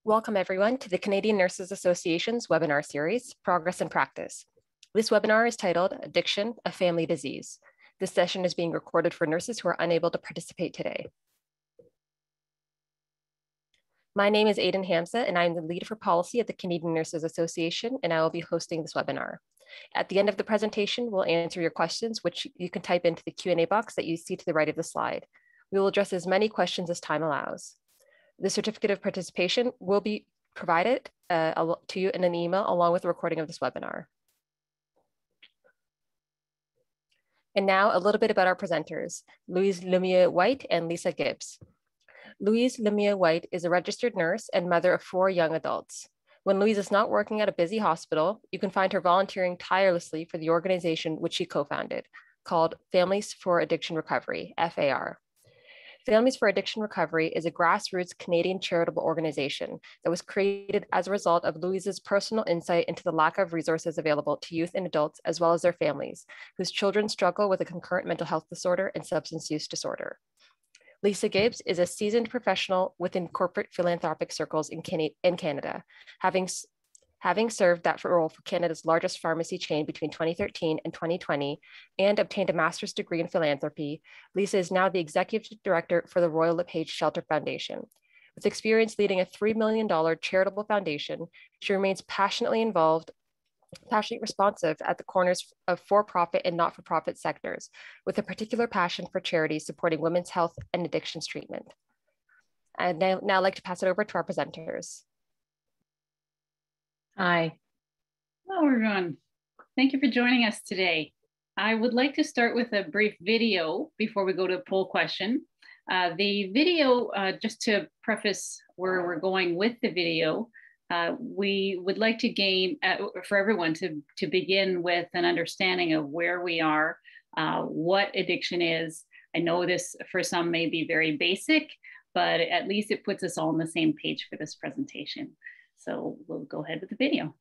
Welcome everyone to the Canadian Nurses Association's webinar series, Progress in Practice. This webinar is titled Addiction, a Family Disease. This session is being recorded for nurses who are unable to participate today. My name is Aidan Hamza and I'm the lead for policy at the Canadian Nurses Association, and I will be hosting this webinar. At the end of the presentation, we'll answer your questions, which you can type into the Q&A box that you see to the right of the slide. We will address as many questions as time allows. The certificate of participation will be provided to you in an email along with the recording of this webinar. And now a little bit about our presenters, Louise Lemieux-White and Lisa Gibbs. Louise Lemieux-White is a registered nurse and mother of 4 young adults. When Louise is not working at a busy hospital, you can find her volunteering tirelessly for the organization which she co-founded, called Families for Addiction Recovery, FAR. Families for Addiction Recovery is a grassroots Canadian charitable organization that was created as a result of Louise's personal insight into the lack of resources available to youth and adults, as well as their families, whose children struggle with a concurrent mental health disorder and substance use disorder. Lisa Gibbs is a seasoned professional within corporate philanthropic circles in Canada, having served that role for Canada's largest pharmacy chain between 2013 and 2020 and obtained a master's degree in philanthropy. Lisa is now the executive director for the Royal LePage Shelter Foundation. With experience leading a $3 million charitable foundation, she remains passionately responsive at the corners of for-profit and not-for-profit sectors, with a particular passion for charities supporting women's health and addictions treatment. I'd now like to pass it over to our presenters. Hi. Hello, everyone. Thank you for joining us today. I would like to start with a brief video before we go to a poll question. The video, just to preface where we're going with the video, we would like to gain, for everyone to begin with an understanding of where we are, what addiction is. I know this for some may be very basic, but at least it puts us all on the same page for this presentation. So we'll go ahead with the video.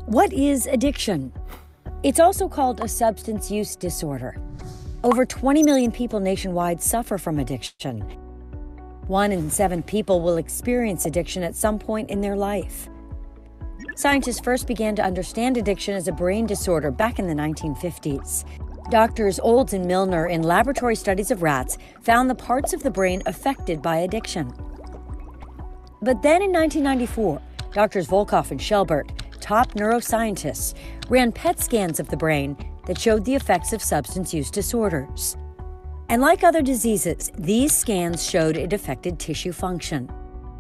What is addiction? It's also called a substance use disorder. Over 20 million people nationwide suffer from addiction. 1 in 7 people will experience addiction at some point in their life. Scientists first began to understand addiction as a brain disorder back in the 1950s. Doctors Olds and Milner, in laboratory studies of rats, found the parts of the brain affected by addiction. But then in 1994, Doctors Volkoff and Shelbert, top neuroscientists, ran PET scans of the brain that showed the effects of substance use disorders. And like other diseases, these scans showed it affected tissue function.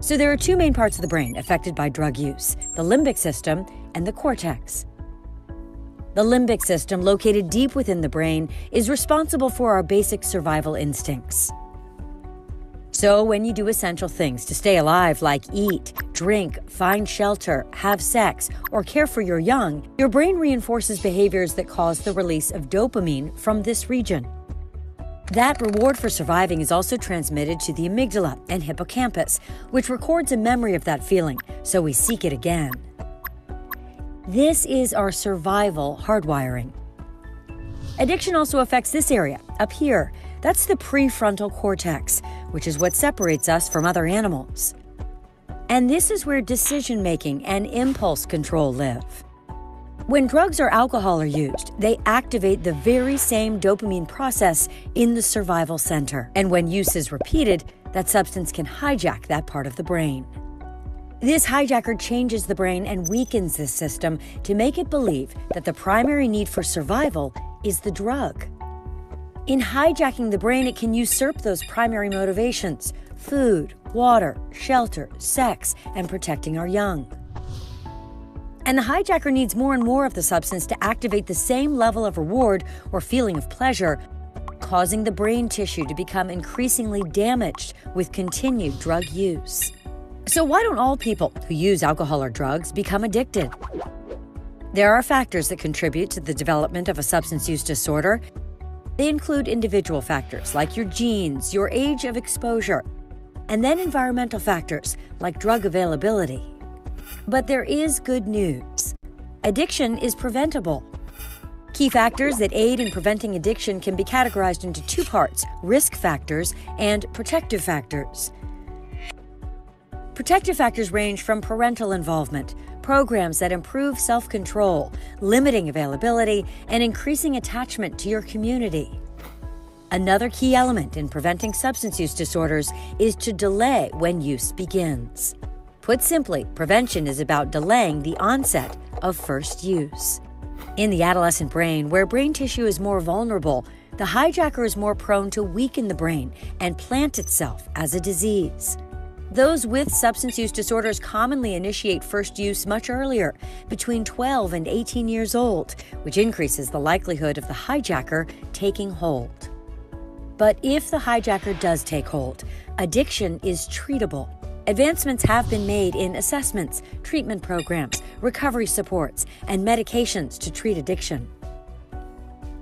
So there are 2 main parts of the brain affected by drug use: the limbic system and the cortex. The limbic system, located deep within the brain, is responsible for our basic survival instincts. So when you do essential things to stay alive, like eat, drink, find shelter, have sex, or care for your young, your brain reinforces behaviors that cause the release of dopamine from this region. That reward for surviving is also transmitted to the amygdala and hippocampus, which records a memory of that feeling, so we seek it again. This is our survival hardwiring. Addiction also affects this area, up here. That's the prefrontal cortex, which is what separates us from other animals. And this is where decision-making and impulse control live. When drugs or alcohol are used, they activate the very same dopamine process in the survival center. And when use is repeated, that substance can hijack that part of the brain. This hijacker changes the brain and weakens this system to make it believe that the primary need for survival is the drug. In hijacking the brain, it can usurp those primary motivations: food, water, shelter, sex, and protecting our young. And the hijacker needs more and more of the substance to activate the same level of reward or feeling of pleasure, causing the brain tissue to become increasingly damaged with continued drug use. So why don't all people who use alcohol or drugs become addicted? There are factors that contribute to the development of a substance use disorder. They include individual factors like your genes, your age of exposure, and then environmental factors like drug availability. But there is good news. Addiction is preventable. Key factors that aid in preventing addiction can be categorized into two parts: risk factors and protective factors. Protective factors range from parental involvement, programs that improve self-control, limiting availability, and increasing attachment to your community. Another key element in preventing substance use disorders is to delay when use begins. Put simply, prevention is about delaying the onset of first use. In the adolescent brain, where brain tissue is more vulnerable, the hijacker is more prone to weaken the brain and plant itself as a disease. Those with substance use disorders commonly initiate first use much earlier, between 12 and 18 years old, which increases the likelihood of the hijacker taking hold. But if the hijacker does take hold, addiction is treatable. Advancements have been made in assessments, treatment programs, recovery supports, and medications to treat addiction.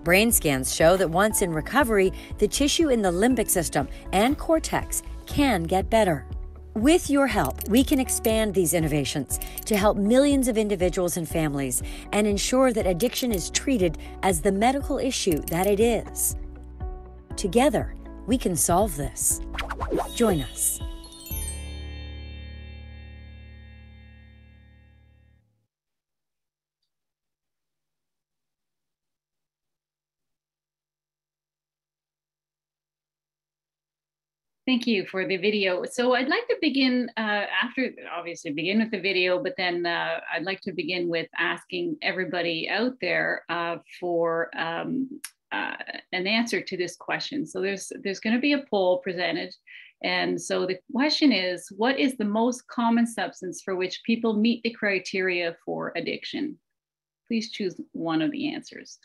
Brain scans show that once in recovery, the tissue in the limbic system and cortex can get better. With your help, we can expand these innovations to help millions of individuals and families and ensure that addiction is treated as the medical issue that it is. Together, we can solve this. Join us. Thank you for the video. So I'd like to begin begin with the video, but then I'd like to begin with asking everybody out there for an answer to this question. So there's going to be a poll presented. And so the question is, what is the most common substance for which people meet the criteria for addiction? Please choose one of the answers.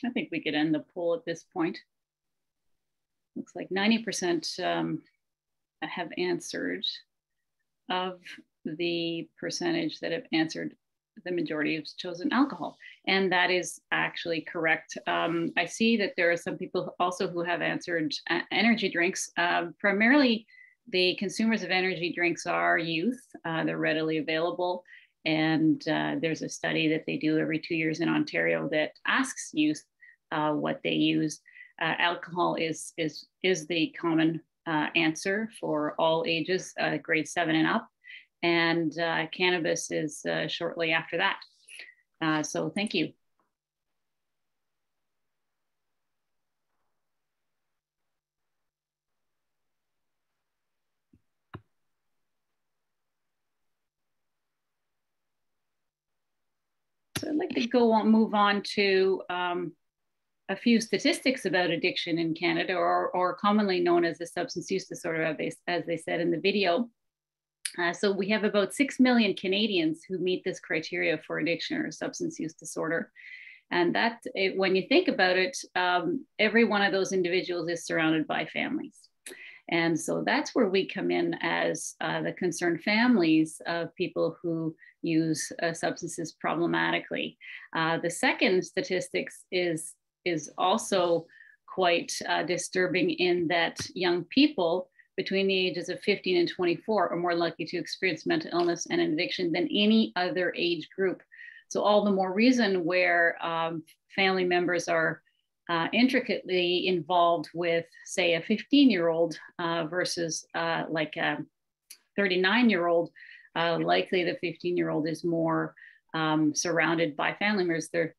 I think we could end the poll at this point. Looks like 90% have answered. Of the percentage that have answered, the majority have chosen alcohol. And that is actually correct. I see that there are some people also who have answered energy drinks. Primarily, the consumers of energy drinks are youth. They're readily available. And there's a study that they do every 2 years in Ontario that asks youth what they use. Alcohol is the common answer for all ages, grade 7 and up. And cannabis is shortly after that. So thank you. So I'd like to move on to a few statistics about addiction in Canada, or commonly known as a substance use disorder, as they said in the video. So we have about 6 million Canadians who meet this criteria for addiction or substance use disorder. And when you think about it, every one of those individuals is surrounded by families. And so that's where we come in as the concerned families of people who use substances problematically. The second statistics is also quite disturbing, in that young people between the ages of 15 and 24 are more likely to experience mental illness and addiction than any other age group. So all the more reason where family members are intricately involved with, say, a 15-year-old versus like a 39-year-old. Likely the 15-year-old is more surrounded by family members. They're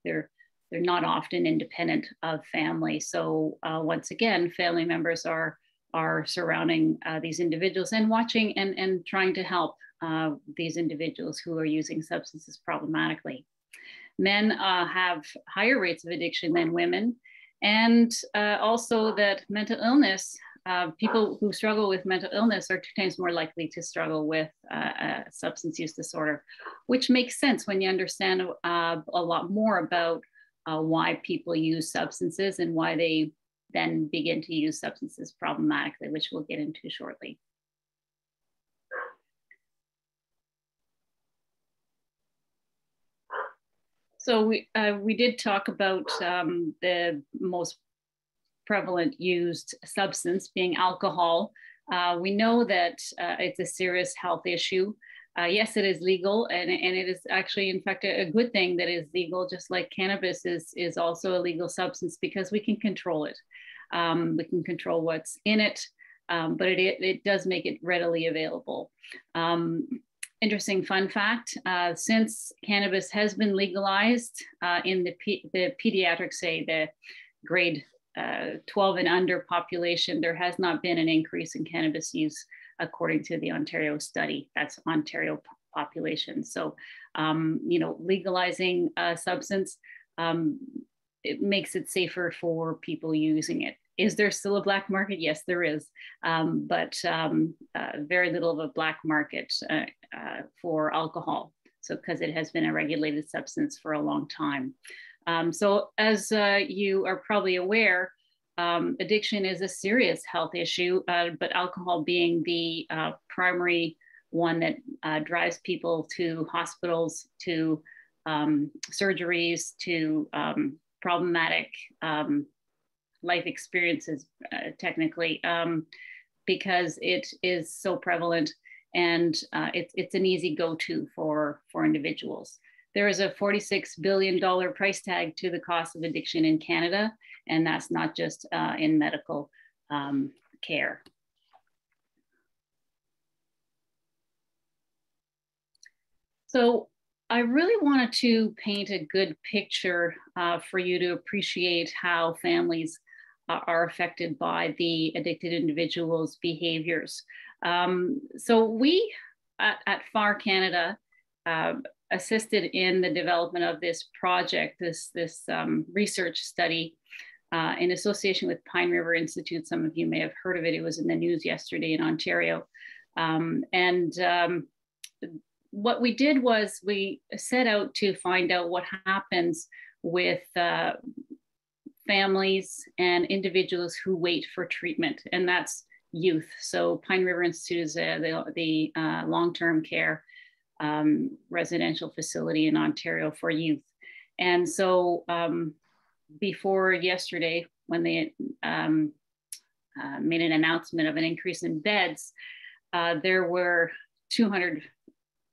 they're not often independent of family. So once again, family members are surrounding these individuals and watching and trying to help these individuals who are using substances problematically. Men have higher rates of addiction than women, and also that mental illness, people who struggle with mental illness are 2 times more likely to struggle with substance use disorder, which makes sense when you understand a lot more about why people use substances and why they then begin to use substances problematically, which we'll get into shortly. So we did talk about the most prevalent used substance being alcohol. We know that it's a serious health issue. Yes, it is legal, and it is actually, in fact, a good thing that it is legal, just like cannabis is also a legal substance, because we can control it. We can control what's in it, but it does make it readily available. Interesting fun fact, since cannabis has been legalized in the pediatric, say the grade 12 and under population, there has not been an increase in cannabis use according to the Ontario study. That's Ontario population. So, you know, legalizing a substance, it makes it safer for people using it. Is there still a black market? Yes, there is, but very little of a black market for alcohol. So, because it has been a regulated substance for a long time. So as you are probably aware, addiction is a serious health issue, but alcohol being the primary one that drives people to hospitals, to surgeries, to problematic life experiences, technically, because it is so prevalent, and it's an easy go-to for individuals. There is a $46 billion price tag to the cost of addiction in Canada, and that's not just in medical care. So I really wanted to paint a good picture for you to appreciate how families are affected by the addicted individuals' behaviors. So we at FAR Canada assisted in the development of this project, this research study in association with Pine River Institute. Some of you may have heard of it. It was in the news yesterday in Ontario. What we did was we set out to find out what happens with families and individuals who wait for treatment, and that's youth. So Pine River Institute is the long-term care residential facility in Ontario for youth. And so before yesterday, when they made an announcement of an increase in beds, there were 200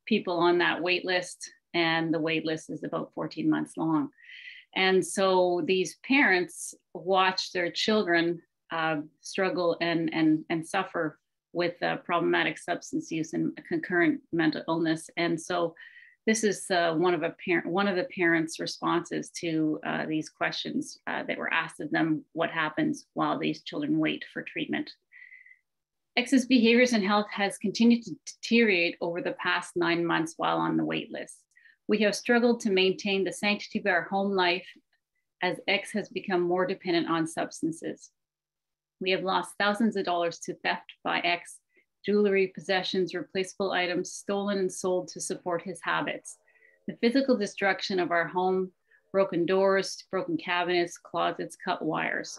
people on that wait list, and the wait list is about 14 months long. And so these parents watch their children struggle and suffer with problematic substance use and concurrent mental illness. And so this is one of the parents' responses to these questions that were asked of them: what happens while these children wait for treatment? X's behaviors and health has continued to deteriorate over the past 9 months while on the wait list. We have struggled to maintain the sanctity of our home life as X has become more dependent on substances. We have lost thousands of dollars to theft by X, jewelry, possessions, replaceable items stolen and sold to support his habits. The physical destruction of our home, broken doors, broken cabinets, closets, cut wires.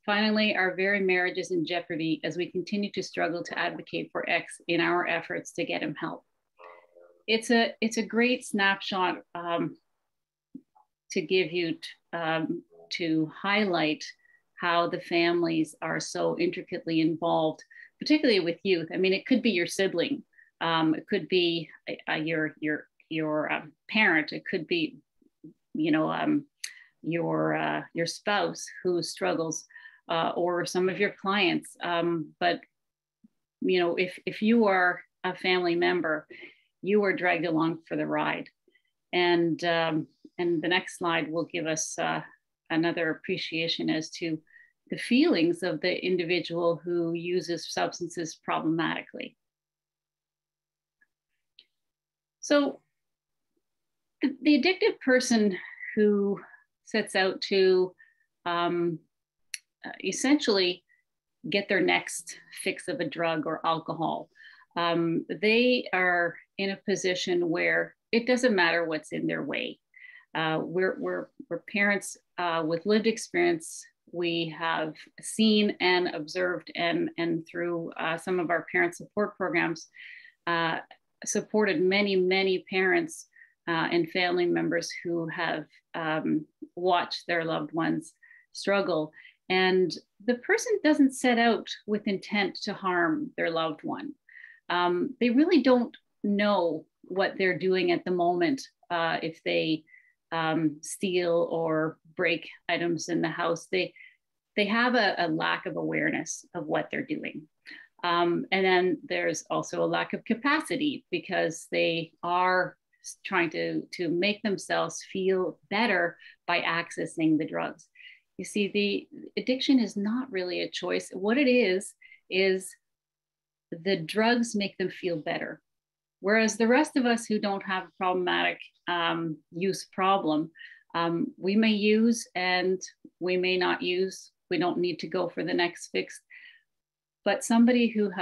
Finally, our very marriage is in jeopardy as we continue to struggle to advocate for X in our efforts to get him help. It's a great snapshot to give you to highlight how the families are so intricately involved, particularly with youth. I mean, it could be your sibling, it could be your parent, it could be, you know, your spouse who struggles, or some of your clients. But you know, if you are a family member, you are dragged along for the ride. And and the next slide will give us another appreciation as to the feelings of the individual who uses substances problematically. So the addictive person who sets out to essentially get their next fix of a drug or alcohol, they are in a position where it doesn't matter what's in their way. We're parents with lived experience. We have seen and observed and through some of our parent support programs, supported many parents and family members who have watched their loved ones struggle. And the person doesn't set out with intent to harm their loved one. They really don't know what they're doing at the moment if they steal or break items in the house. They have a lack of awareness of what they're doing. And then there's also a lack of capacity because they are trying to make themselves feel better by accessing the drugs. You see, the addiction is not really a choice. What it is the drugs make them feel better. Whereas the rest of us who don't have a problematic use problem, we may use and we may not use. We don't need to go for the next fix. But somebody who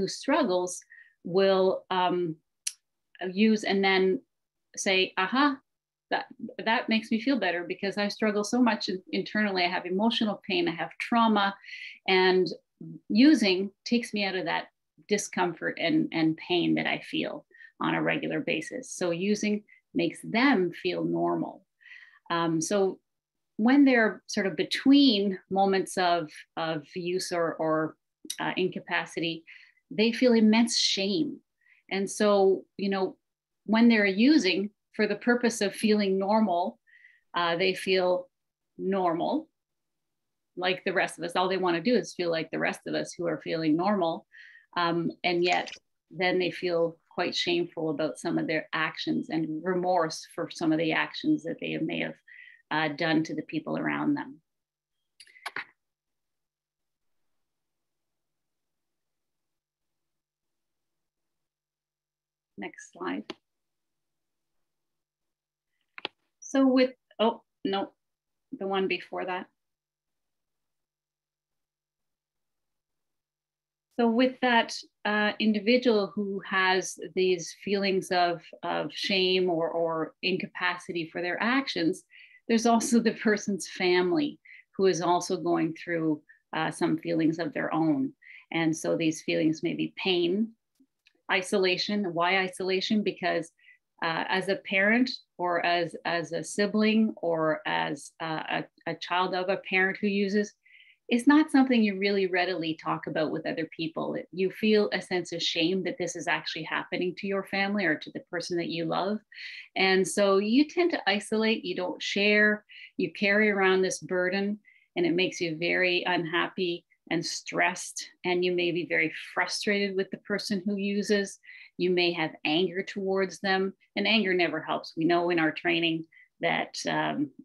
struggles will use and then say, aha, that makes me feel better because I struggle so much internally. I have emotional pain, I have trauma, and using takes me out of that discomfort and pain that I feel on a regular basis. So using makes them feel normal. So when they're sort of between moments of use or incapacity, they feel immense shame. And so, when they're using for the purpose of feeling normal, they feel normal, like the rest of us. All they want to do is feel like the rest of us who are feeling normal. And yet then they feel quite shameful about some of their actions and remorse for some of the actions that they may have done to the people around them. Next slide. So with, oh, no, the one before that. So with that individual who has these feelings of shame or incapacity for their actions, there's also the person's family who is also going through some feelings of their own. And so these feelings may be pain, isolation. Why isolation? Because as a parent or as a sibling or as a child of a parent who uses, it's not something you really readily talk about with other people. You feel a sense of shame that this is actually happening to your family or to the person that you love. And so you tend to isolate, you don't share, you carry around this burden, and it makes you very unhappy and stressed. And you may be very frustrated with the person who uses. You may have anger towards them, and anger never helps. We know in our training that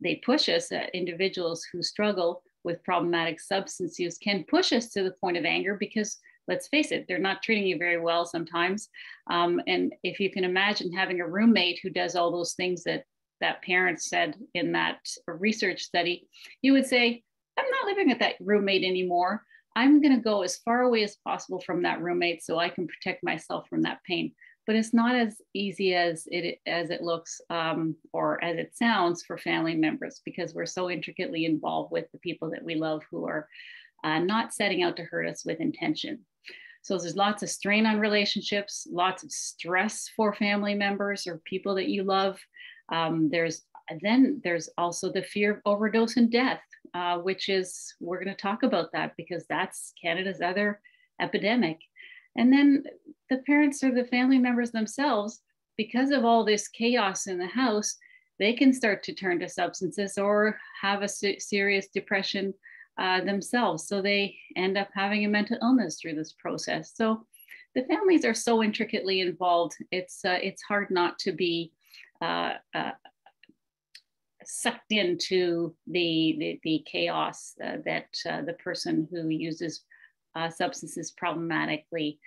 they push us, individuals who struggle with problematic substance use can push us to the point of anger because, let's face it, they're not treating you very well sometimes. And if you can imagine having a roommate who does all those things that parent said in that research study, you would say, I'm not living with that roommate anymore. I'm going to go as far away as possible from that roommate so I can protect myself from that pain. But it's not as easy as it looks or as it sounds for family members, because we're so intricately involved with the people that we love who are not setting out to hurt us with intention. So there's lots of strain on relationships, lots of stress for family members or people that you love. There's also the fear of overdose and death, which is, we're going to talk about that because that's Canada's other epidemic. And then the parents or the family members themselves, because of all this chaos in the house, they can start to turn to substances or have a serious depression themselves. So they end up having a mental illness through this process. So the families are so intricately involved. It's hard not to be sucked into the chaos that the person who uses substances problematically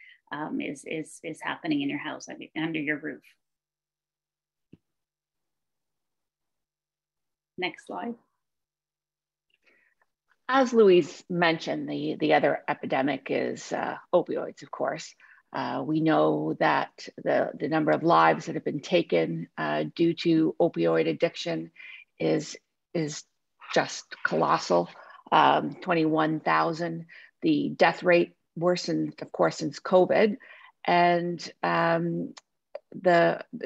is happening in your house, under your roof. Next slide. As Louise mentioned, the other epidemic is opioids, of course. We know that the number of lives that have been taken due to opioid addiction is just colossal. 21,000. The death rate worsened, of course, since COVID, and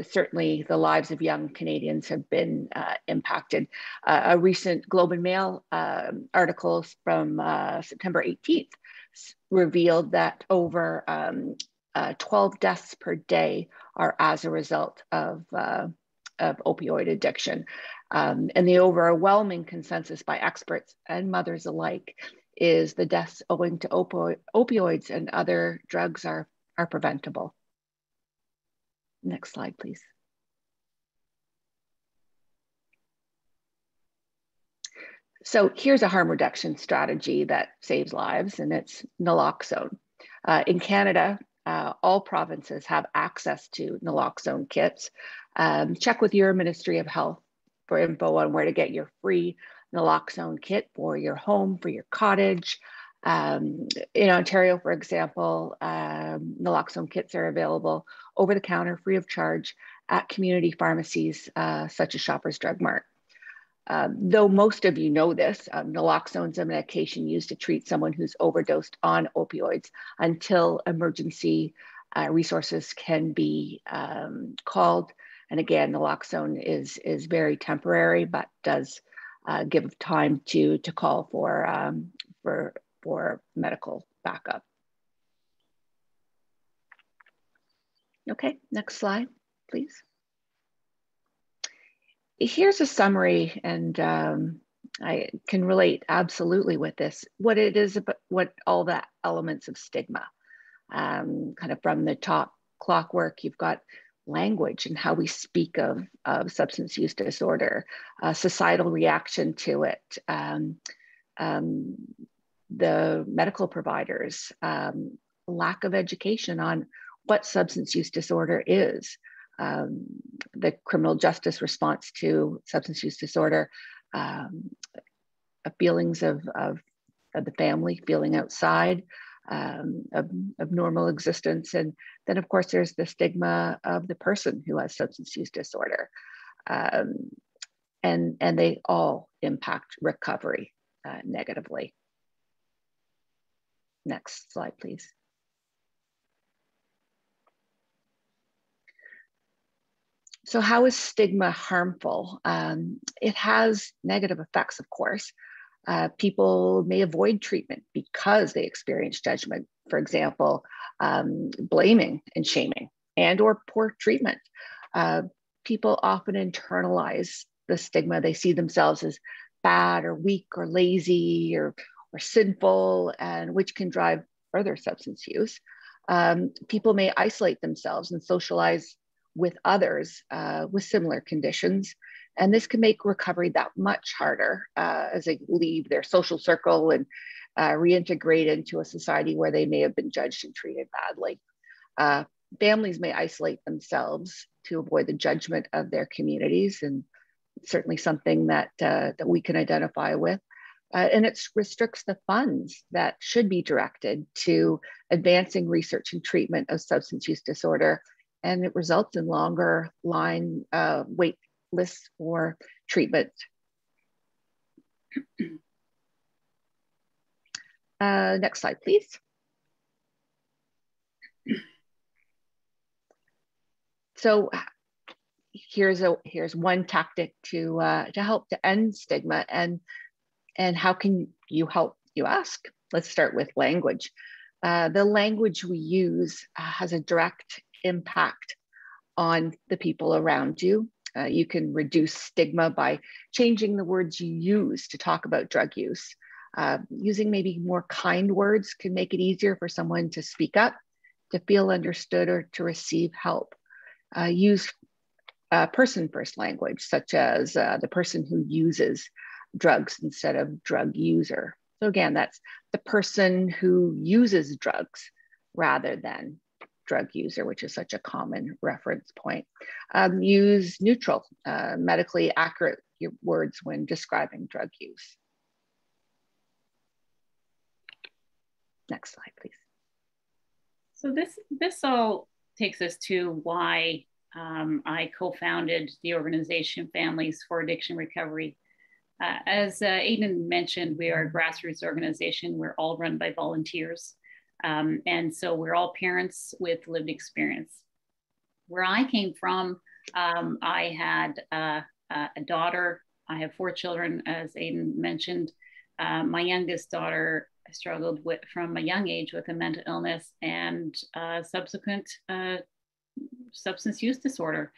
certainly the lives of young Canadians have been impacted. A recent Globe and Mail article from September 18th revealed that over 12 deaths per day are as a result of opioid addiction. And the overwhelming consensus by experts and mothers alike is the deaths owing to opioids and other drugs are preventable. Next slide, please. So here's a harm reduction strategy that saves lives, and it's naloxone. In Canada, all provinces have access to naloxone kits. Check with your Ministry of Health for info on where to get your free naloxone kit for your home, for your cottage. In Ontario, for example, naloxone kits are available over the counter, free of charge, at community pharmacies such as Shoppers Drug Mart. Though most of you know this, naloxone is a medication used to treat someone who's overdosed on opioids until emergency resources can be called. And again, naloxone is very temporary, but does give time to call for medical backup. Okay, next slide, please. Here's a summary, and I can relate absolutely with this, what it is about, what all the elements of stigma. Kind of from the top clockwork, you've got language and how we speak of substance use disorder, societal reaction to it, the medical providers, lack of education on what substance use disorder is, the criminal justice response to substance use disorder, feelings of the family feeling outside of normal existence. And then of course there's the stigma of the person who has substance use disorder. And they all impact recovery negatively. Next slide, please. So how is stigma harmful? It has negative effects, of course. People may avoid treatment because they experience judgment. For example, blaming and shaming and or poor treatment. People often internalize the stigma. They see themselves as bad or weak or lazy or sinful, and which can drive further substance use. People may isolate themselves and socialize with others with similar conditions. And this can make recovery that much harder as they leave their social circle and reintegrate into a society where they may have been judged and treated badly. Families may isolate themselves to avoid the judgment of their communities, and certainly something that we can identify with. And it restricts the funds that should be directed to advancing research and treatment of substance use disorder. And it results in longer line wait lists for treatment. Next slide, please. So here's one tactic to help to end stigma, and how can you help, you ask? Let's start with language. The language we use has a direct impact on the people around you. You can reduce stigma by changing the words you use to talk about drug use. Using maybe more kind words can make it easier for someone to speak up, to feel understood, or to receive help. Use person first language, such as the person who uses drugs instead of drug user. So again, that's the person who uses drugs rather than drug user, which is such a common reference point. Use neutral, medically accurate words when describing drug use. Next slide, please. So this all takes us to why I co-founded the organization Families for Addiction Recovery. As Aidan mentioned, we are a grassroots organization. We're all run by volunteers. And so we're all parents with lived experience. Where I came from, I had a daughter. I have 4 children, as Aidan mentioned. My youngest daughter struggled with, from a young age, with a mental illness and subsequent substance use disorder.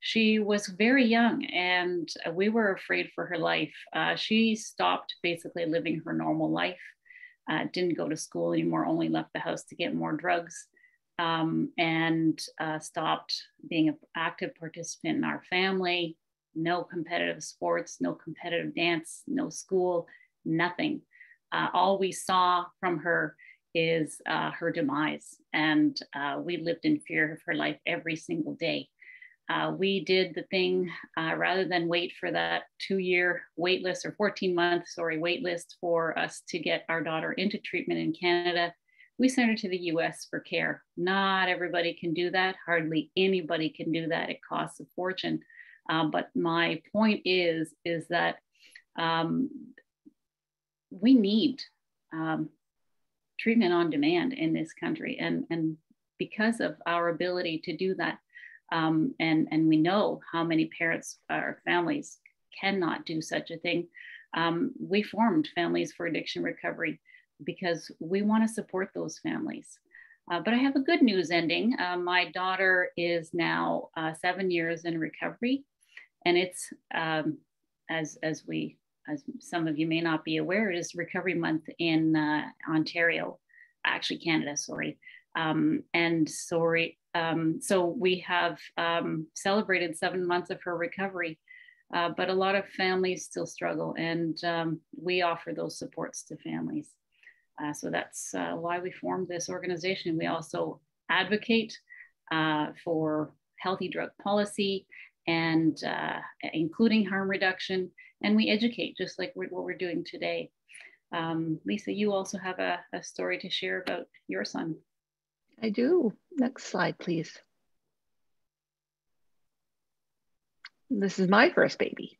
She was very young and we were afraid for her life. She stopped basically living her normal life, didn't go to school anymore, only left the house to get more drugs, and stopped being an active participant in our family. No competitive sports, no competitive dance, no school, nothing. All we saw from her is her demise, and we lived in fear of her life every single day. We did the thing, rather than wait for that 2-year wait list, or 14-month, wait list for us to get our daughter into treatment in Canada, we sent her to the US for care. Not everybody can do that. Hardly anybody can do that. It costs a fortune. But my point is that we need treatment on demand in this country. And because of our ability to do that, and we know how many parents or families cannot do such a thing, we formed Families for Addiction Recovery because we want to support those families. But I have a good news ending. My daughter is now 7 years in recovery, and it's, as some of you may not be aware, it is Recovery Month in Ontario, actually Canada, sorry. So we have celebrated 7 months of her recovery, but a lot of families still struggle, and we offer those supports to families. So that's why we formed this organization. We also advocate for healthy drug policy and including harm reduction, and we educate just like what we're doing today. Lisa, you also have a story to share about your son. I do. Next slide, please. This is my first baby.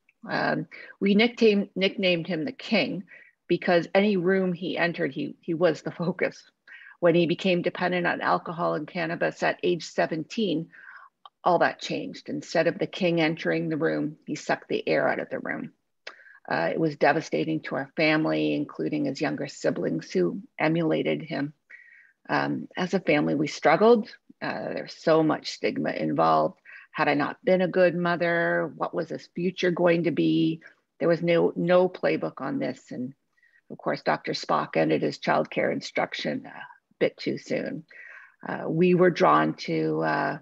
We nicknamed him the King because any room he entered, he was the focus. When he became dependent on alcohol and cannabis at age 17, all that changed. Instead of the King entering the room, he sucked the air out of the room. It was devastating to our family, including his younger siblings who emulated him. As a family, we struggled. There's so much stigma involved. Had I not been a good mother, what was his future going to be? There was no playbook on this. And of course, Dr. Spock ended his childcare instruction a bit too soon. We were drawn to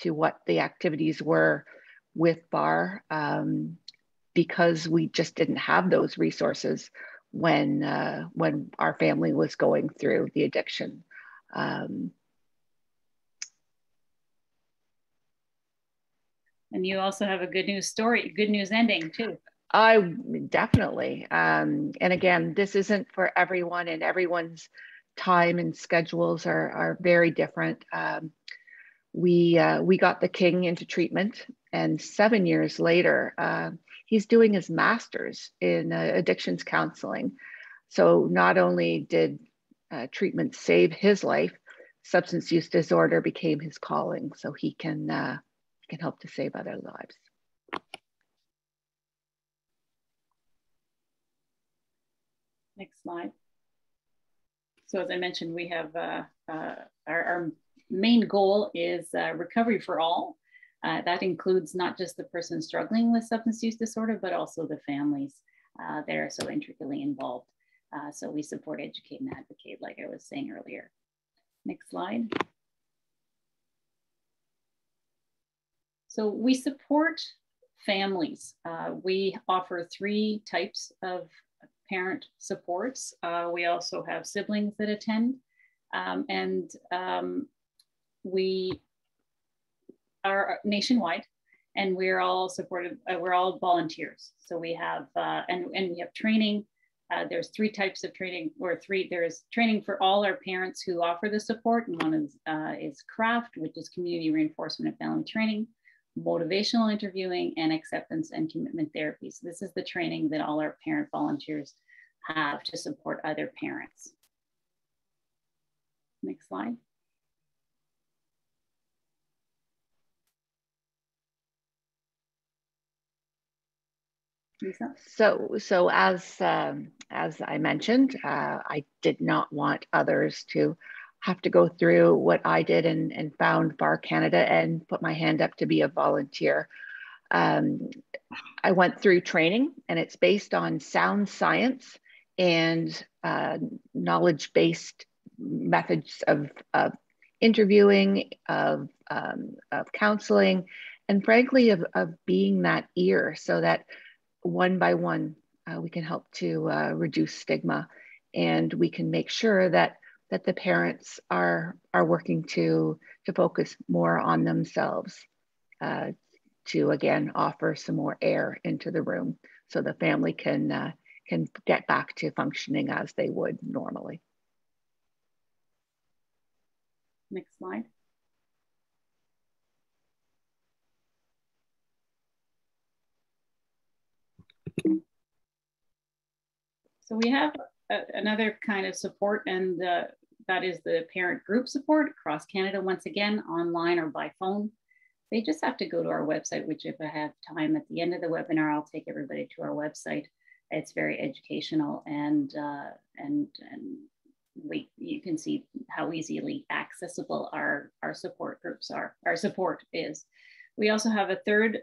what the activities were with BAR because we just didn't have those resources when our family was going through the addiction. And you also have a good news story, good news ending too. I definitely. And again, this isn't for everyone, and everyone's time and schedules are very different. We got the King into treatment, and 7 years later, he's doing his master's in addictions counseling. So not only did treatment save his life, substance use disorder became his calling, so he can help to save other lives. Next slide. So as I mentioned, we have our main goal is recovery for all. That includes not just the person struggling with substance use disorder, but also the families that are so intricately involved. So we support, educate, and advocate, like I was saying earlier. Next slide. So we support families. We offer 3 types of parent supports. We also have siblings that attend, and we are nationwide, and we're all supported. We're all volunteers. So we have and we have training. There's 3 types of training, or 3. There's training for all our parents who offer the support, and one is CRAFT, which is community reinforcement and family training, motivational interviewing, and acceptance and commitment therapy. So this is the training that all our parent volunteers have to support other parents. Next slide. Lisa? So as I mentioned, I did not want others to have to go through what I did and found Bar Canada and put my hand up to be a volunteer. I went through training, and it's based on sound science and knowledge-based methods of interviewing, of counseling, and frankly, of being that ear, so that one by one, we can help to reduce stigma, and we can make sure that the parents are working to focus more on themselves, to again offer some more air into the room, so the family can get back to functioning as they would normally. Next slide. So we have another kind of support, and that is the parent group support across Canada, once again, online or by phone. They just have to go to our website, which if I have time at the end of the webinar, I'll take everybody to our website. It's very educational, and you can see how easily accessible our support groups are, our support is. We also have a third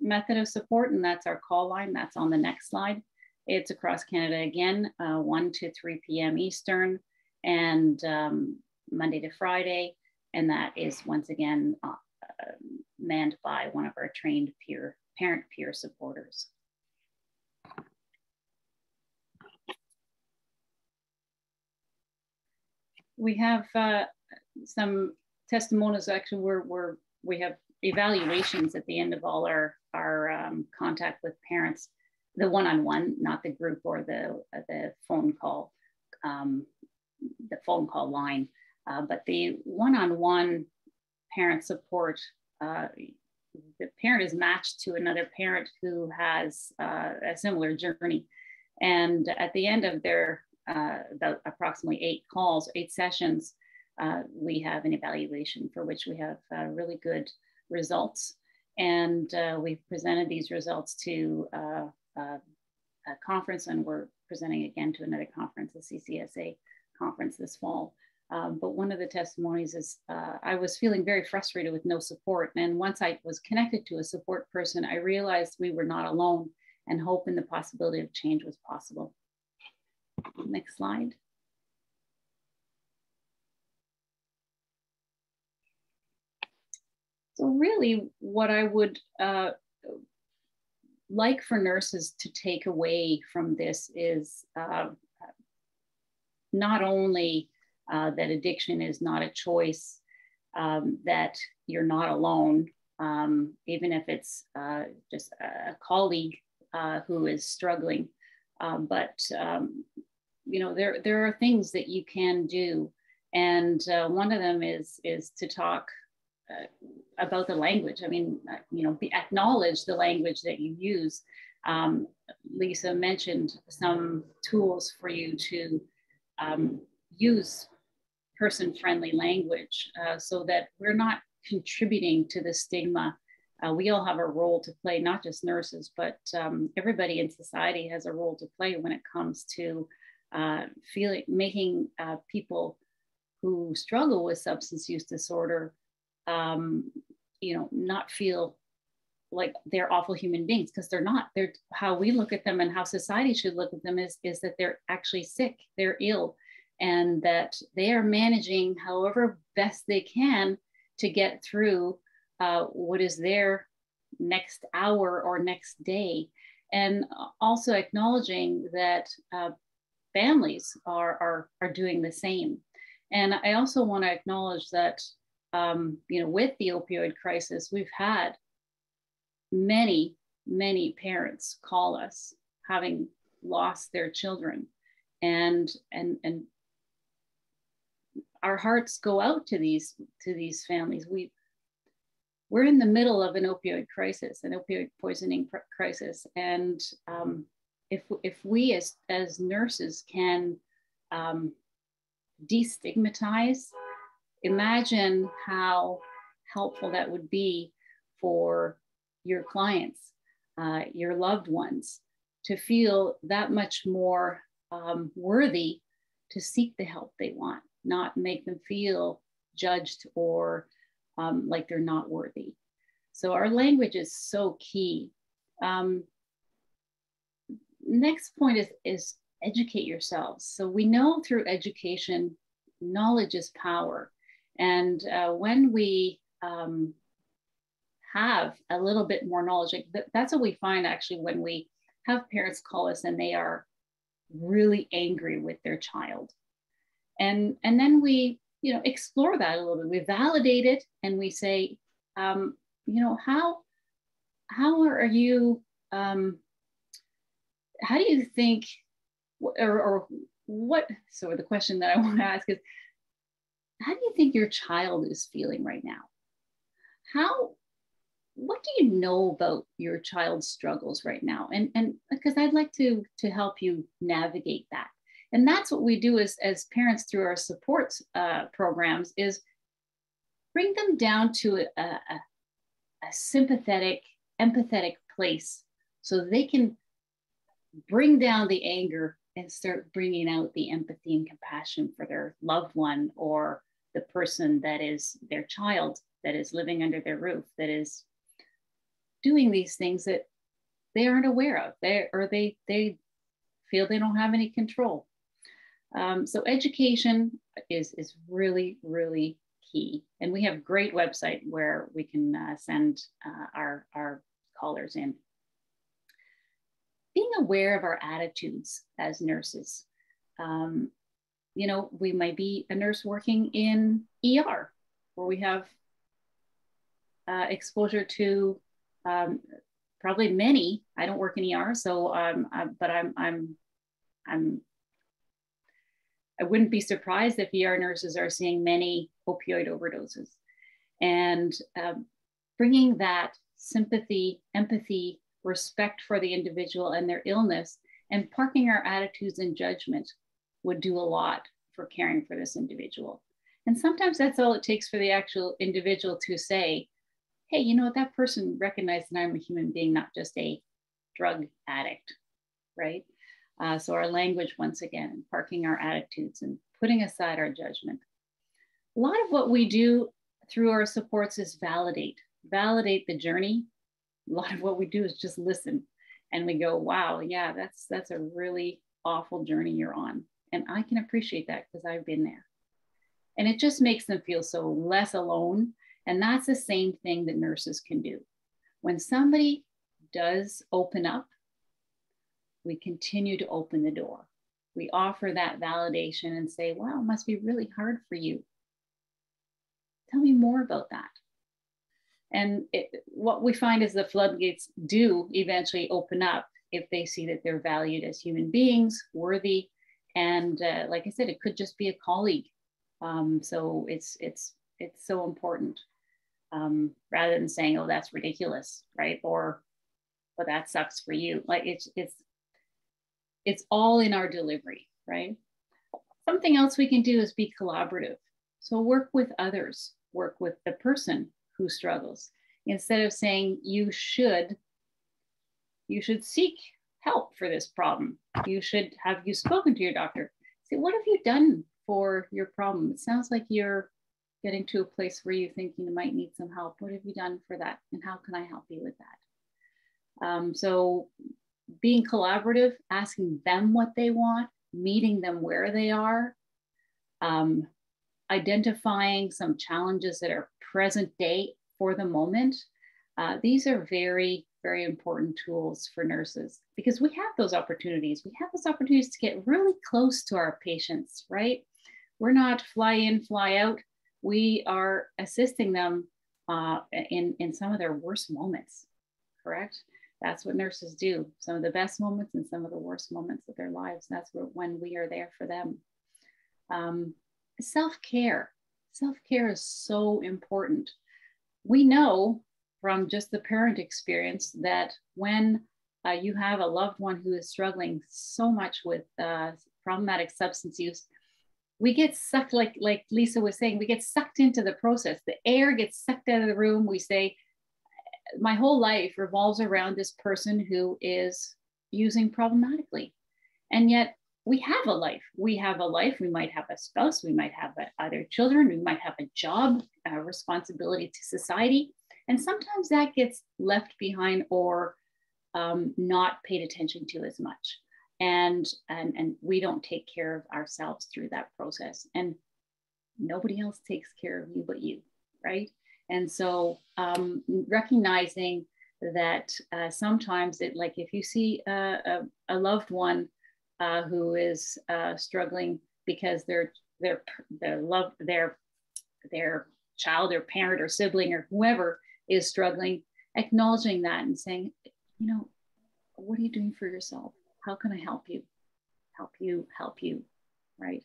method of support, and that's our call line. That's on the next slide. It's across Canada again, 1 to 3 p.m. Eastern, and Monday to Friday. And that is once again manned by one of our trained parent peer supporters. We have some testimonials. Actually, we have evaluations at the end of all our contact with parents. The one-on-one, not the group or the phone call, line, but the one-on-one parent support. The parent is matched to another parent who has a similar journey, and at the end of their approximately 8 sessions, we have an evaluation for which we have really good results, and we've presented these results to a conference, and we're presenting again to another conference, the CCSA conference this fall. But one of the testimonies is, I was feeling very frustrated with no support. And once I was connected to a support person, I realized we were not alone, and hope in the possibility of change was possible. Next slide. So really what I would like for nurses to take away from this is not only that addiction is not a choice, that you're not alone, even if it's just a colleague who is struggling, but you know, there are things that you can do, and one of them is to talk about the language. I mean, you know, acknowledge the language that you use. Lisa mentioned some tools for you to use person-friendly language, so that we're not contributing to the stigma. We all have a role to play, not just nurses, but everybody in society has a role to play when it comes to making people who struggle with substance use disorder, you know, not feel like they're awful human beings, because they're not. They're, how we look at them and how society should look at them is that they're actually sick, they're ill, and that they are managing however best they can to get through what is their next hour or next day. And also acknowledging that families are doing the same. And I also want to acknowledge that, with the opioid crisis, we've had many parents call us having lost their children, and our hearts go out to these families. We're in the middle of an opioid crisis, an opioid poisoning crisis, and if we as nurses can destigmatize, imagine how helpful that would be for your clients, your loved ones, to feel that much more worthy to seek the help they want, not make them feel judged or like they're not worthy. So our language is so key. Next point is educate yourselves. So we know through education, knowledge is power. And when we have a little bit more knowledge, that's what we find actually when we have parents call us and they are really angry with their child. And then we, explore that a little bit. We validate it and we say, how are you, how do you think, or what, so the question that I want to ask is, how do you think your child is feeling right now? What do you know about your child's struggles right now? And because I'd like to help you navigate that. And that's what we do as parents through our support programs, is bring them down to a sympathetic, empathetic place so they can bring down the anger and start bringing out the empathy and compassion for their loved one or the person that is their child, that is living under their roof, that is doing these things that they aren't aware of, they feel they don't have any control. So education is really, really key. And we have a great website where we can send our callers in. Being aware of our attitudes as nurses. We might be a nurse working in ER, where we have exposure to probably many. I don't work in ER, so but I wouldn't be surprised if ER nurses are seeing many opioid overdoses, and bringing that sympathy, empathy, respect for the individual and their illness, and parking our attitudes and judgment would do a lot for caring for this individual. And sometimes that's all it takes for the actual individual to say, hey, that person recognized that I'm a human being, not just a drug addict, right? So our language, once again, parking our attitudes and putting aside our judgment. A lot of what we do through our supports is validate the journey. A lot of what we do is just listen, and we go, wow, yeah, that's a really awful journey you're on. And I can appreciate that because I've been there. And it just makes them feel so less alone. And that's the same thing that nurses can do. When somebody does open up, we continue to open the door. We offer that validation and say, wow, it must be really hard for you. Tell me more about that. And what we find is the floodgates do eventually open up if they see that they're valued as human beings, worthy. And like I said, it could just be a colleague. So it's so important, rather than saying, oh, that's ridiculous, right? Or, well, that sucks for you. Like it's all in our delivery, right? Something else we can do is be collaborative. So work with others, work with the person who struggles. Instead of saying you should seek help for this problem. You spoken to your doctor? Say, what have you done for your problem? It sounds like you're getting to a place where you think you might need some help. What have you done for that? And how can I help you with that? So being collaborative, asking them what they want, meeting them where they are, identifying some challenges that are present day for the moment, These are very, very important tools for nurses because we have those opportunities. We have those opportunities to get really close to our patients, right? We're not fly in, fly out. We are assisting them in some of their worst moments, correct? That's what nurses do. Some of the best moments and some of the worst moments of their lives. That's when we are there for them. Self-care. Self-care is so important. We know from just the parent experience that when you have a loved one who is struggling so much with problematic substance use, we get sucked, like Lisa was saying, we get sucked into the process. The air gets sucked out of the room. We say, my whole life revolves around this person who is using problematically. And yet we have a life. We have a life. We might have a spouse. We might have other children. We might have a job, a responsibility to society. And sometimes that gets left behind or not paid attention to as much. And we don't take care of ourselves through that process. And nobody else takes care of you but you, right? And so recognizing that sometimes it, like if you see a loved one who is struggling because their child or parent or sibling or whoever is struggling, acknowledging that and saying, you know, what are you doing for yourself? How can I help you? Help you, right?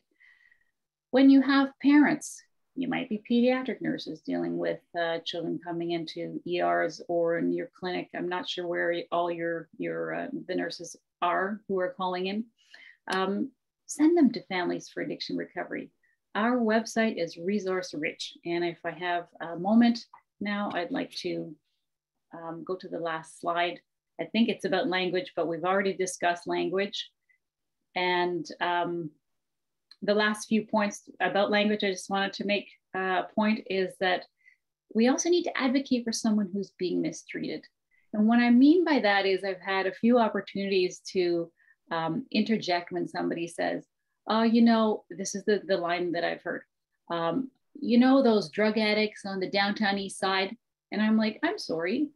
When you have parents, you might be pediatric nurses dealing with children coming into ERs or in your clinic. I'm not sure where all the nurses are who are calling in. Send them to Families for Addiction Recovery. Our website is resource rich. And if I have a moment now, I'd like to go to the last slide. I think it's about language, but we've already discussed language. And the last few points about language, I just wanted to make a point is that we also need to advocate for someone who's being mistreated. And what I mean by that is I've had a few opportunities to interject when somebody says, oh, you know, this is the line that I've heard, you know, those drug addicts on the downtown east side. And I'm like, I'm sorry,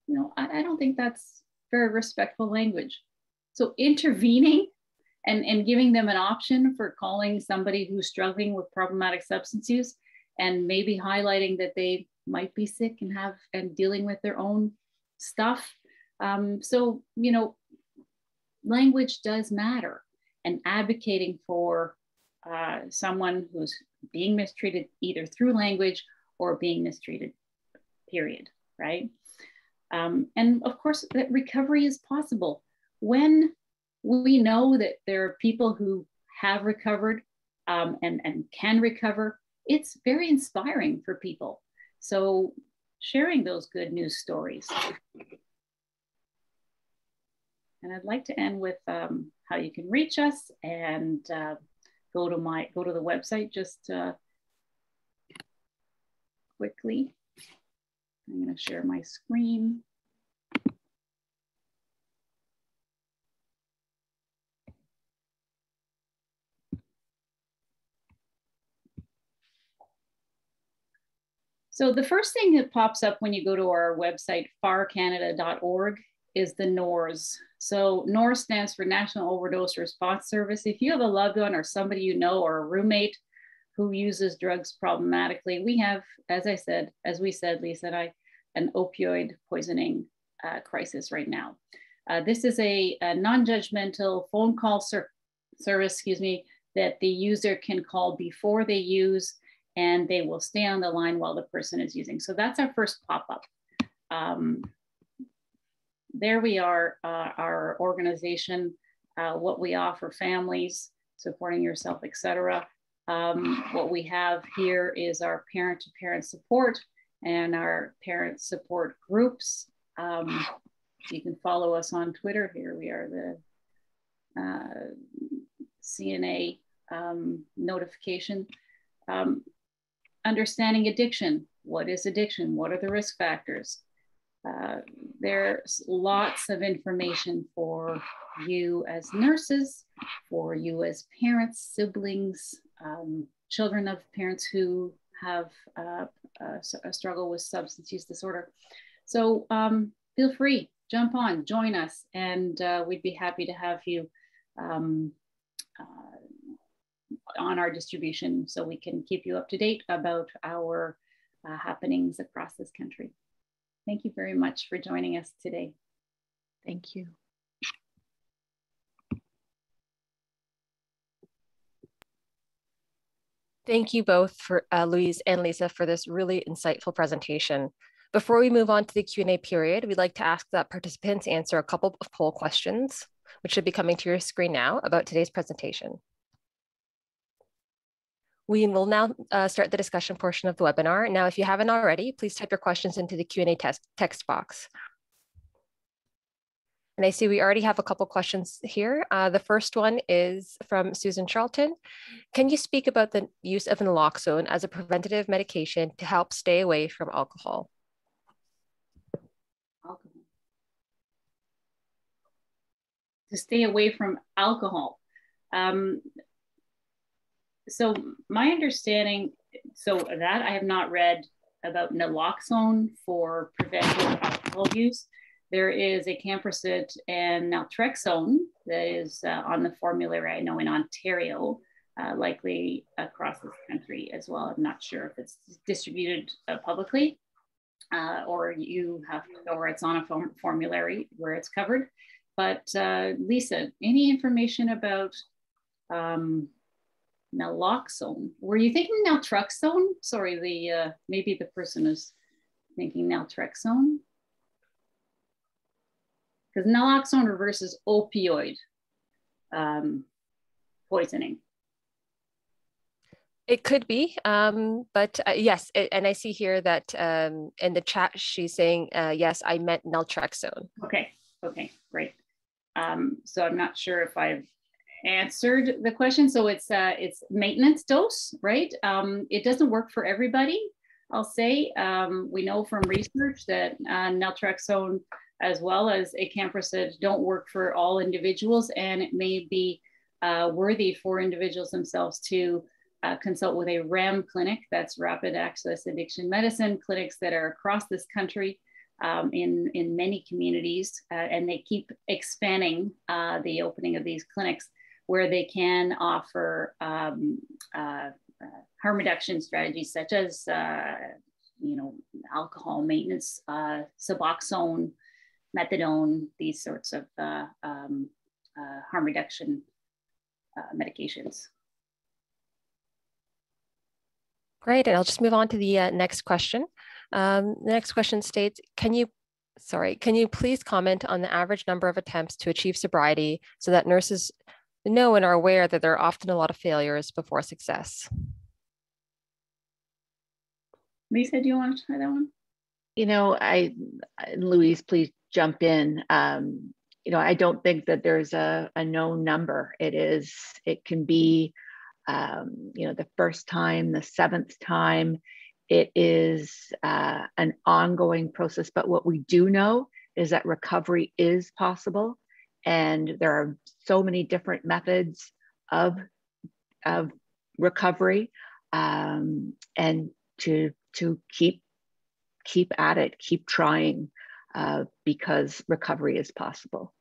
you know, I don't think that's very respectful language. So intervening and giving them an option for calling somebody who's struggling with problematic substance use and maybe highlighting that they might be sick and dealing with their own stuff. So, you know, language does matter, and advocating for someone who's being mistreated either through language or being mistreated, period, right? And of course, that recovery is possible. When we know that there are people who have recovered and can recover, it's very inspiring for people. So sharing those good news stories. And I'd like to end with how you can reach us and go to the website just quickly. I'm going to share my screen. So the first thing that pops up when you go to our website, farcanada.org, is the NORS. So NORS stands for National Overdose Response Service. If you have a loved one or somebody you know or a roommate who uses drugs problematically, we have, as we said, Lisa and I, an opioid poisoning crisis right now. This is a non-judgmental phone call service, that the user can call before they use, and they will stay on the line while the person is using. So that's our first pop-up. There we are, our organization, what we offer families, supporting yourself, etc. What we have here is our parent-to-parent support and our parent support groups. You can follow us on Twitter. Here we are, the CNA notification. Understanding addiction. What is addiction? What are the risk factors? There's lots of information for you as nurses, for you as parents, siblings, children of parents who have a struggle with substance use disorder. So feel free, jump on, join us, and we'd be happy to have you on our distribution so we can keep you up to date about our happenings across this country. Thank you very much for joining us today. Thank you. Thank you both for Louise and Lisa for this really insightful presentation. Before we move on to the Q&A period, we'd like to ask that participants answer a couple of poll questions, which should be coming to your screen now about today's presentation. We will now start the discussion portion of the webinar. Now, if you haven't already, please type your questions into the Q&A text box. And I see we already have a couple questions here. The first one is from Susan Charlton. Can you speak about the use of naloxone as a preventative medication to help stay away from alcohol? To stay away from alcohol. So my understanding, so that I have not read about naloxone for preventing alcohol use. There is a Camprosate and naltrexone that is on the formulary, I know in Ontario, likely across this country as well. I'm not sure if it's distributed publicly or you have, or it's on a formulary where it's covered. But Lisa, any information about naloxone? Were you thinking naltrexone? Sorry, maybe the person is thinking naltrexone. Because naloxone reverses opioid poisoning. It could be, but yes, and I see here that in the chat, she's saying, yes, I meant naltrexone. Okay, great. So I'm not sure if I've answered the question. So it's maintenance dose, right? It doesn't work for everybody, I'll say. We know from research that naltrexone as well as acamprosate don't work for all individuals, and it may be worthy for individuals themselves to consult with a RAM clinic, that's Rapid Access Addiction Medicine clinics that are across this country in many communities, and they keep expanding the opening of these clinics where they can offer harm reduction strategies such as alcohol maintenance, Suboxone, methadone, these sorts of harm reduction medications. Great, and I'll just move on to the next question. The next question states, can you please comment on the average number of attempts to achieve sobriety so that nurses know and are aware that there are often a lot of failures before success? Lisa, do you want to try that one? Louise, please jump in. I don't think that there's a known number. It can be, the first time, the seventh time. It is an ongoing process, but what we do know is that recovery is possible, and there are so many different methods of recovery, and to keep at it, keep trying, because recovery is possible.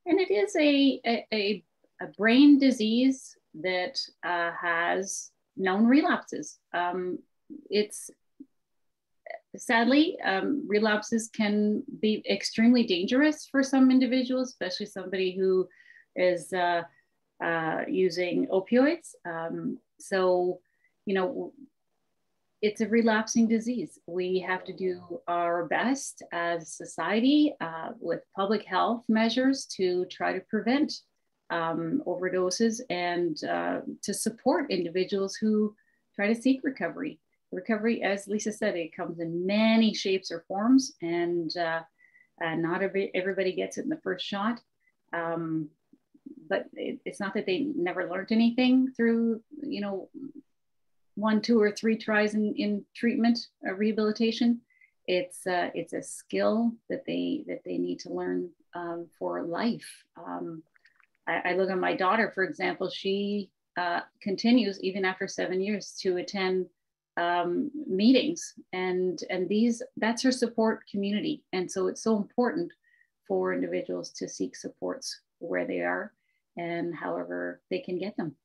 And it is a brain disease that has known relapses. It's sadly, relapses can be extremely dangerous for some individuals, especially somebody who is using opioids. So, it's a relapsing disease. We have to do our best as a society with public health measures to try to prevent overdoses and to support individuals who try to seek recovery. Recovery, as Lisa said, it comes in many shapes or forms, and not everybody gets it in the first shot. But it's not that they never learned anything through, 1, 2, or 3 tries in treatment or rehabilitation. It's a skill that they need to learn for life. I look at my daughter, for example. She continues even after 7 years to attend meetings, and that's her support community. And so it's so important for individuals to seek supports where they are and however they can get them.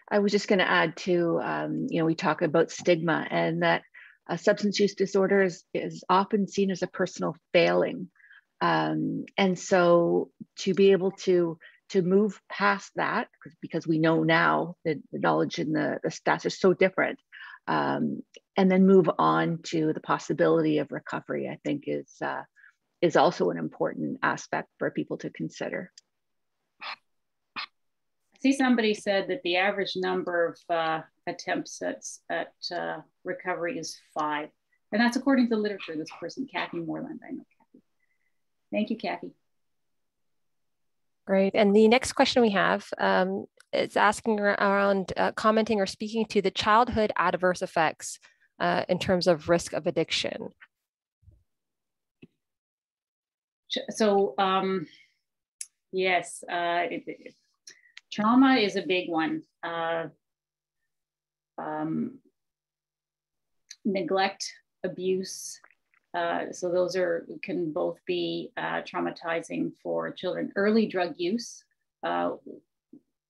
I was just going to add to, we talk about stigma, and that substance use disorder is often seen as a personal failing. And so to be able to move past that, because we know now that the knowledge and the stats are so different, and then move on to the possibility of recovery, I think is also an important aspect for people to consider. I see somebody said that the average number of attempts at recovery is 5. And that's according to the literature, this person, Kathy Moreland. I know Kathy. Thank you, Kathy. Great. And the next question we have is asking around commenting or speaking to the childhood adverse effects in terms of risk of addiction. So, yes, trauma is a big one. Neglect, abuse. So those can both be traumatizing for children. Early drug use.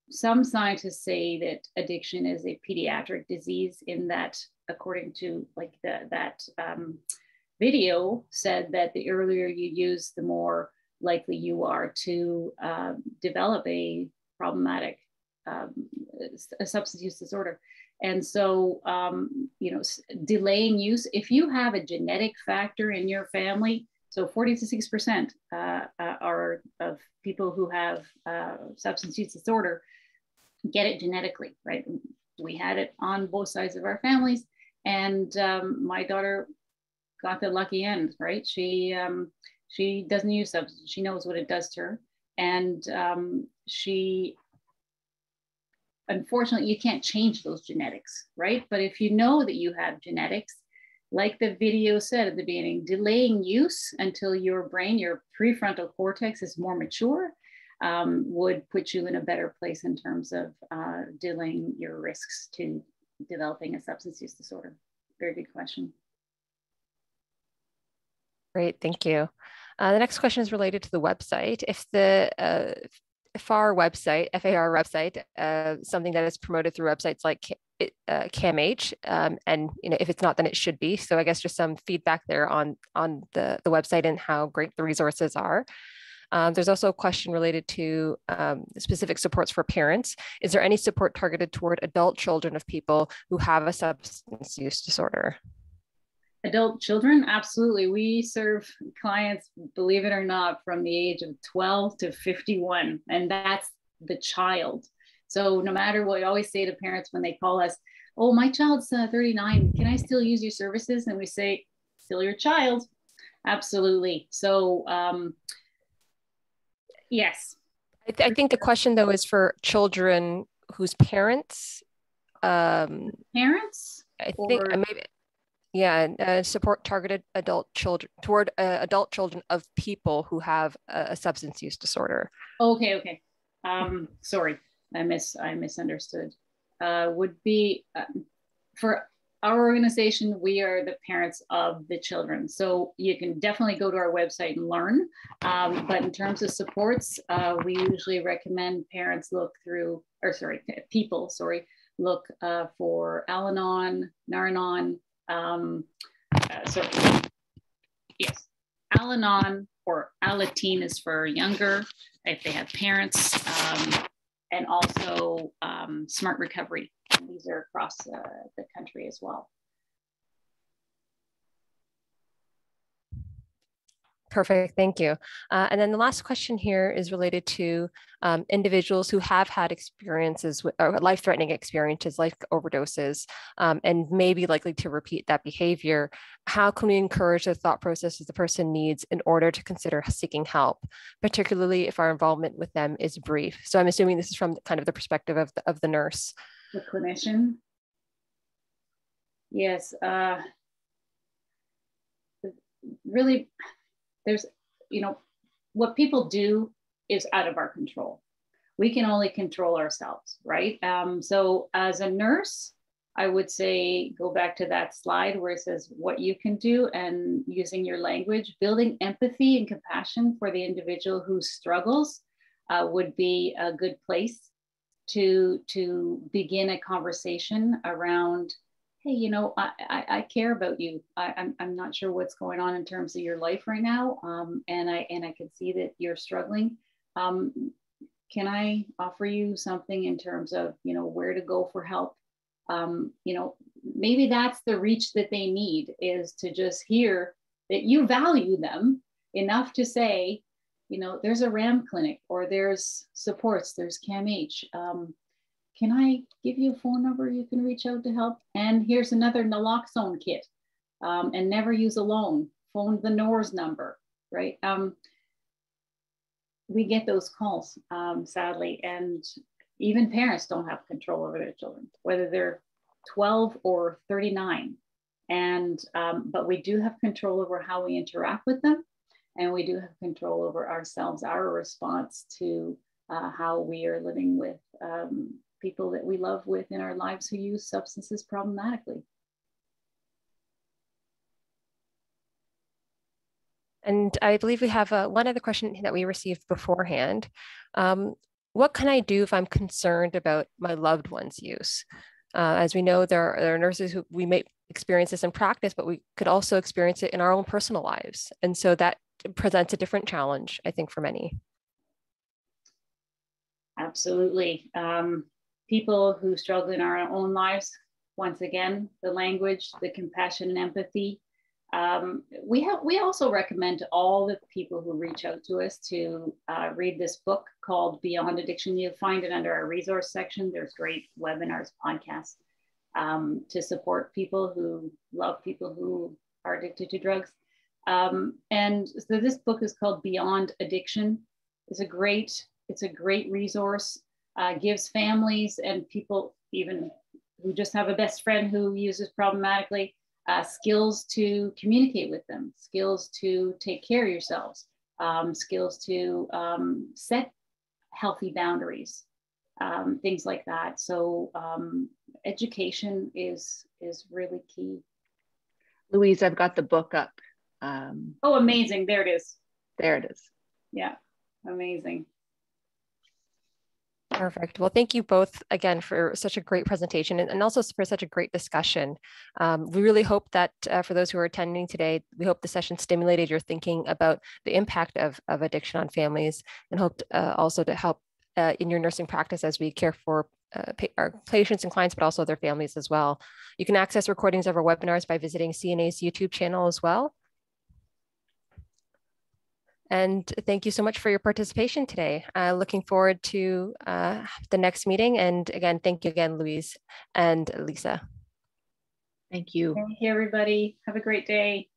Some scientists say that addiction is a pediatric disease, in that, according to like that video said, that the earlier you use, the more likely you are to develop a problematic a substance use disorder. And so, delaying use, if you have a genetic factor in your family, so 40 to 6% are of people who have substance use disorder get it genetically, right? We had it on both sides of our families, and my daughter got the lucky end, right? She doesn't use substance. She knows what it does to her, and she. Unfortunately, you can't change those genetics, right? But if you know that you have genetics, like the video said at the beginning, delaying use until your brain, your prefrontal cortex is more mature, would put you in a better place in terms of delaying your risks to developing a substance use disorder. Very good question. Great, thank you. The next question is related to the website. If the FAR website, something that is promoted through websites like CAMH, and if it's not, then it should be. So I guess just some feedback there on the website and how great the resources are. There's also a question related to specific supports for parents. Is there any support targeted toward adult children of people who have a substance use disorder? Adult children, absolutely. We serve clients, believe it or not, from the age of 12 to 51, and that's the child. So no matter what, I always say to parents when they call us, oh, my child's 39, can I still use your services? And we say, still your child. Absolutely. So yes. I think the question though is for children whose parents. Parents? I think maybe. Yeah, support targeted adult children toward adult children of people who have a substance use disorder. Okay. Sorry, I misunderstood. Would be for our organization, we are the parents of the children. So you can definitely go to our website and learn. But in terms of supports, we usually recommend parents look for Al-Anon, Nar-Anon. Yes, Al-Anon or Alateen is for younger, if they have parents, and also Smart Recovery. These are across the country as well. Perfect, thank you. And then the last question here is related to individuals who have had experiences with life-threatening experiences like overdoses and may be likely to repeat that behavior. How can we encourage the thought processes the person needs in order to consider seeking help, particularly if our involvement with them is brief? So I'm assuming this is from kind of the perspective of the nurse. The clinician. Yes, really, there's, what people do is out of our control. We can only control ourselves, right? So as a nurse, I would say go back to that slide where it says what you can do, and using your language, building empathy and compassion for the individual who struggles would be a good place to begin a conversation around, hey, you know, I care about you. I'm not sure what's going on in terms of your life right now, and I can see that you're struggling. Can I offer you something in terms of, you know, where to go for help? You know, maybe that's the reach that they need, is to just hear that you value them enough to say, you know, there's a RAM clinic, or there's supports, there's CAMH. Can I give you a phone number you can reach out to help? And here's another naloxone kit, and never use alone. Phone the NORS number, right? We get those calls, sadly, and even parents don't have control over their children, whether they're 12 or 39. And, but we do have control over how we interact with them. And we do have control over ourselves, our response to how we are living with people that we love within our lives who use substances problematically. And I believe we have one other question that we received beforehand. What can I do if I'm concerned about my loved one's use? As we know, there are nurses who we may experience this in practice, but we could also experience it in our own personal lives. And so that presents a different challenge, I think, for many. Absolutely. People who struggle in our own lives, once again, the language, the compassion and empathy. We also recommend to all the people who reach out to us to read this book called Beyond Addiction. You'll find it under our resource section. There's great webinars, podcasts to support people who love people who are addicted to drugs. And so this book is called Beyond Addiction. It's a great resource, gives families and people even who just have a best friend who uses problematically, skills to communicate with them, skills to take care of yourselves, skills to set healthy boundaries, things like that. So education is really key. Louise, I've got the book up. Oh, amazing. There it is. There it is. Yeah, amazing. Perfect. Well, thank you both again for such a great presentation and also for such a great discussion. We really hope that for those who are attending today, we hope the session stimulated your thinking about the impact of addiction on families, and hope also to help in your nursing practice as we care for our patients and clients, but also their families as well. You can access recordings of our webinars by visiting CNA's YouTube channel as well. And thank you so much for your participation today. Looking forward to the next meeting. And again, thank you again, Louise and Lisa. Thank you. Thank you, everybody. Have a great day.